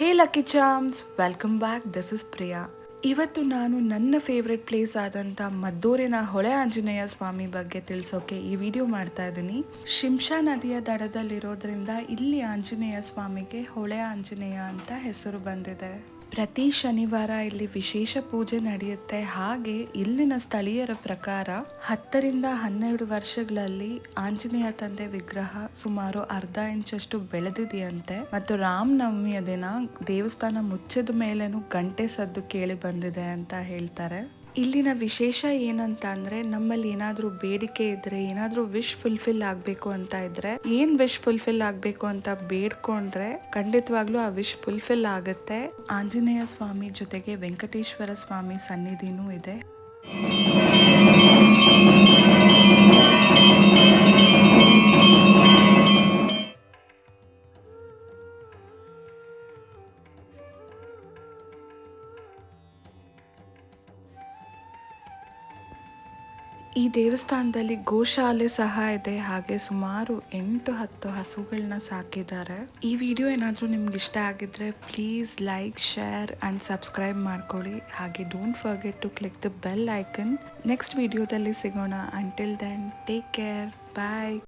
Hey lucky charms, welcome back. This is Priya. ಇವತ್ತು ನಾನು ನನ್ನ ಫೇವ್ರೆಟ್ ಪ್ಲೇಸ್ ಆದಂಥ ಮದ್ದೂರಿನ ಹೊಳೆ ಆಂಜನೇಯ ಸ್ವಾಮಿ ಬಗ್ಗೆ ತಿಳಿಸೋಕೆ ಈ ವಿಡಿಯೋ ಮಾಡ್ತಾ ಇದ್ದೀನಿ. ಶಿಂಷಾ ನದಿಯ ದಡದಲ್ಲಿರೋದ್ರಿಂದ ಇಲ್ಲಿ ಆಂಜನೇಯ ಸ್ವಾಮಿಗೆ ಹೊಳೆ ಆಂಜನೇಯ ಅಂತ ಹೆಸರು ಬಂದಿದೆ. ಪ್ರತಿ ಶನಿವಾರ ಇಲ್ಲಿ ವಿಶೇಷ ಪೂಜೆ ನಡೆಯುತ್ತೆ. ಹಾಗೆ ಇಲ್ಲಿನ ಸ್ಥಳೀಯರ ಪ್ರಕಾರ 10 ರಿಂದ 12 ವರ್ಷಗಳಲ್ಲಿ ಆಂಜನೇಯ ತಂದೆ ವಿಗ್ರಹ ಸುಮಾರು ಅರ್ಧ ಇಂಚಷ್ಟು ಬೆಳೆದಿದೆಯಂತೆ. ಮತ್ತು ರಾಮನವಮಿಯ ದಿನ ದೇವಸ್ಥಾನ ಮುಚ್ಚಿದ ಮೇಲೇನು ಗಂಟೆ ಸದ್ದು ಕೇಳಿ ಬಂದಿದೆ ಅಂತ ಹೇಳ್ತಾರೆ. ಇಲ್ಲಿನ ವಿಶೇಷ ಏನಂತ ಅಂದ್ರೆ, ನಮ್ಮಲ್ಲಿ ಏನಾದ್ರೂ ಬೇಡಿಕೆ ಇದ್ರೆ, ಏನಾದ್ರೂ ವಿಶ್ ಫುಲ್ಫಿಲ್ ಆಗ್ಬೇಕು ಅಂತ ಇದ್ರೆ, ಏನ್ ವಿಶ್ ಫುಲ್ಫಿಲ್ ಆಗ್ಬೇಕು ಅಂತ ಬೇಡ್ಕೊಂಡ್ರೆ ಖಂಡಿತವಾಗ್ಲೂ ಆ ವಿಶ್ ಫುಲ್ಫಿಲ್ ಆಗುತ್ತೆ. ಆಂಜನೇಯ ಸ್ವಾಮಿ ಜೊತೆಗೆ ವೆಂಕಟೇಶ್ವರ ಸ್ವಾಮಿ ಸನ್ನಿಧಿನೂ ಇದೆ. ಈ ದೇವಸ್ಥಾನದಲ್ಲಿ ಗೋಶಾಲೆ ಸಹ ಇದೆ. ಹಾಗೆ ಸುಮಾರು 8-10 ಹಸುಗಳನ್ನ ಸಾಕಿದ್ದಾರೆ. ಈ ವಿಡಿಯೋ ಏನಾದರೂ ನಿಮ್ಗೆ ಇಷ್ಟ ಆಗಿದ್ರೆ please like, share and subscribe ಮಾಡ್ಕೊಳ್ಳಿ. ಹಾಗೆ don't forget to click the bell icon. Next ವಿಡಿಯೋದಲ್ಲಿ ಸಿಗೋಣ. ಅಂಟಿಲ್ ದೆನ್ ಟೇಕ್ ಕೇರ್, ಬಾಯ್.